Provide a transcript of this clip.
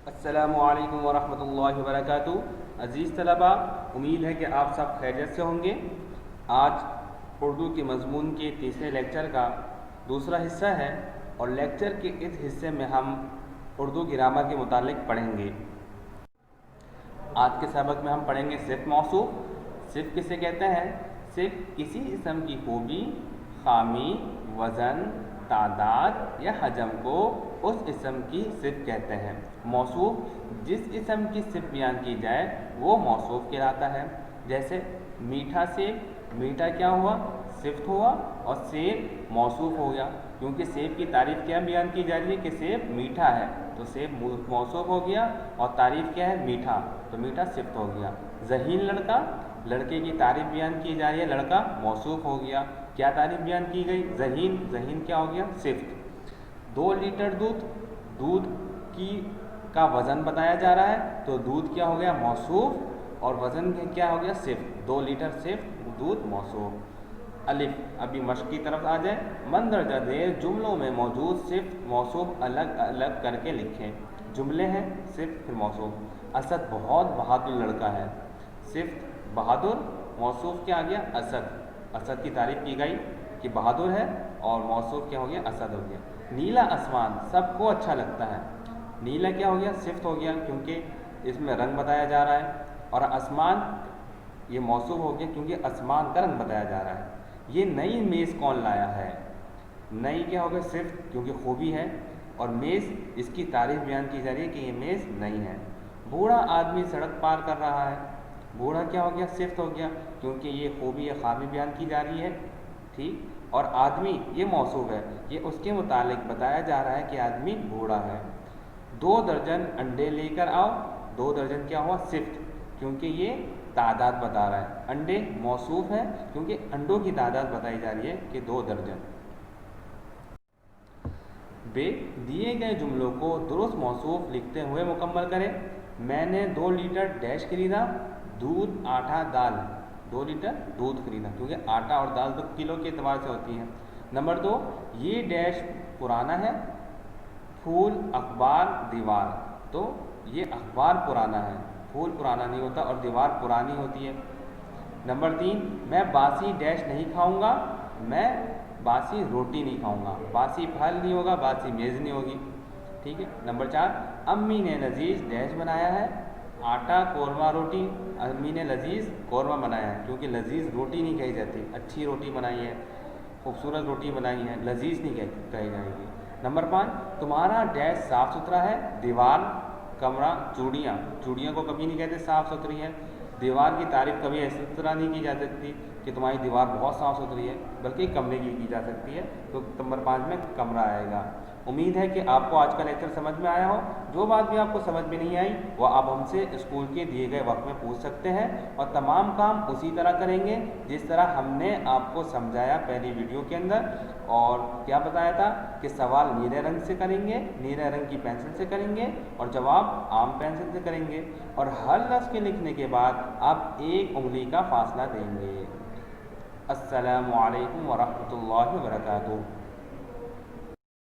السلام علیکم ورحمۃ اللہ وبرکاتہ۔ عزیز طلباء، امید ہے کہ آپ سب خیریت سے ہوں گے۔ آج اردو کے مضمون کے تیسرے لیکچر کا دوسرا حصہ ہے اور لیکچر کے اس حصے میں ہم اردو گرامر کے متعلق پڑھیں گے۔ آج کے سبق میں ہم پڑھیں گے صفت موصوف۔ صفت کسے کہتے ہیں؟ صفت کسی اسم کی خوبی، خامی، وزن، تعداد یا حجم کو اس اسم کی صفت کہتے ہیں۔ موصوف جس اسم کی صفت بیان کی جائے وہ موصوف کہلاتا ہے۔ جیسے میٹھا سیب، میٹھا کیا ہوا؟ صفت ہوا، اور سیب موصوف ہو گیا، کیونکہ سیب کی تعریف کیا بیان کی جا رہی ہے کہ سیب میٹھا ہے، تو سیب موصوف ہو گیا، اور تعریف کیا ہے؟ میٹھا، تو میٹھا صفت ہو گیا۔ ذہین لڑکا، لڑکے کی تعریف بیان کی جا رہی ہے، لڑکا موصوف ہو گیا۔ کیا تعریف بیان کی گئی؟ ذہین، ذہین کیا ہو گیا؟ صفت۔ 2 لیٹر دودھ، دودھ کا وزن بتایا جا رہا ہے، تو دودھ کیا ہو گیا؟ موصوف، اور وزن کیا ہو گیا؟ صفت۔ 2 لیٹر صفت، دودھ موصوف۔ الف، ابھی مشق کی طرف آ جائیں۔ مندرجہ ذیل جملوں میں موجود صفت موصوف الگ الگ کر کے لکھیں۔ جملے ہیں، صفت پھر موصوف۔ اسد بہت بہادر لڑکا ہے، صفت بہادر، موصوف کیا آ گیا؟ اسد۔ اسد کی تعریف کی گئی کہ بہادر ہے، اور موصوف کیا ہو گیا؟ اسد ہو گیا۔ نیلا آسمان سب کو اچھا لگتا ہے، نیلا کیا ہو گیا؟ صفت ہو گیا، کیونکہ اس میں رنگ بتایا جا رہا ہے، اور آسمان یہ موصوف ہو گیا کیونکہ آسمان کا رنگ بتایا جا رہا ہے۔ یہ نئی میز کون لایا ہے؟ نئی کیا ہو گیا؟ صفت، کیونکہ خوبی ہے، اور میز اس کی تعریف بیان کی جا رہی ہے کہ یہ میز نئی ہے۔ بوڑھا آدمی سڑک پار کر رہا ہے، بوڑھا کیا ہو گیا؟ صفت ہو گیا، کیونکہ یہ خوبی یا خامی بیان کی جا رہی ہے، ٹھیک۔ اور آدمی یہ موصوف ہے، یہ اس کے متعلق بتایا جا رہا ہے کہ آدمی بوڑھا ہے۔ 2 درجن انڈے لے کر آؤ، 2 درجن کیا ہوا؟ صفت، کیونکہ یہ تعداد بتا رہا ہے۔ انڈے موصوف ہے، کیونکہ انڈوں کی تعداد بتائی جا رہی ہے کہ 2 درجن۔ بے، دیے گئے جملوں کو درست موصوف لکھتے ہوئے مکمل کریں۔ میں نے 2 لیٹر ڈیش خریدا، دودھ، آٹا، دال۔ 2 لیٹر دودھ خریدا، کیونکہ آٹا اور دال تو کلو کے اعتبار سے ہوتی ہیں۔ نمبر 2، یہ ڈیش پرانا ہے، پھول، اخبار، دیوار۔ تو یہ اخبار پرانا ہے، پھول پرانا نہیں ہوتا، اور دیوار پرانی ہوتی ہے۔ نمبر 3، میں باسی ڈیش نہیں کھاؤں گا، میں باسی روٹی نہیں کھاؤں گا، باسی پھل نہیں ہوگا، باسی میز نہیں ہوگی، ٹھیک ہے۔ نمبر 4، امی نے لذیذ ڈیش بنایا ہے، آٹا، قورمہ، روٹی۔ امی نے لذیذ قورمہ بنایا ہے، کیونکہ لذیذ روٹی نہیں کہی جاتی، اچھی روٹی بنائی ہے، خوبصورت روٹی بنائی ہے، لذیذ نہیں کہی جائے گی۔ نمبر 5، تمہارا ڈیش صاف ستھرا ہے، دیوار، کمرہ، چوڑیاں۔ چوڑیاں کو کبھی نہیں کہتے صاف ستھری ہے، دیوار کی تعریف کبھی ایسی طرح نہیں کی جا سکتی کہ تمہاری دیوار بہت صاف ستھری ہے، بلکہ کمرے کی جا سکتی ہے، تو نمبر 5 میں کمرہ آئے گا۔ امید ہے کہ آپ کو آج کا لیکچر سمجھ میں آیا ہو۔ جو بات بھی آپ کو سمجھ میں نہیں آئی وہ آپ ہم سے اسکول کے دیے گئے وقت میں پوچھ سکتے ہیں، اور تمام کام اسی طرح کریں گے جس طرح ہم نے آپ کو سمجھایا پہلی ویڈیو کے اندر۔ اور کیا بتایا تھا کہ سوال نیلے رنگ سے کریں گے، نیلے رنگ کی پینسل سے کریں گے، اور جواب عام پینسل سے کریں گے، اور ہر لفظ کے لکھنے کے بعد آپ 1 انگلی کا فاصلہ دیں گے۔ السلام علیکم ورحمۃ اللہ وبرکاتہ۔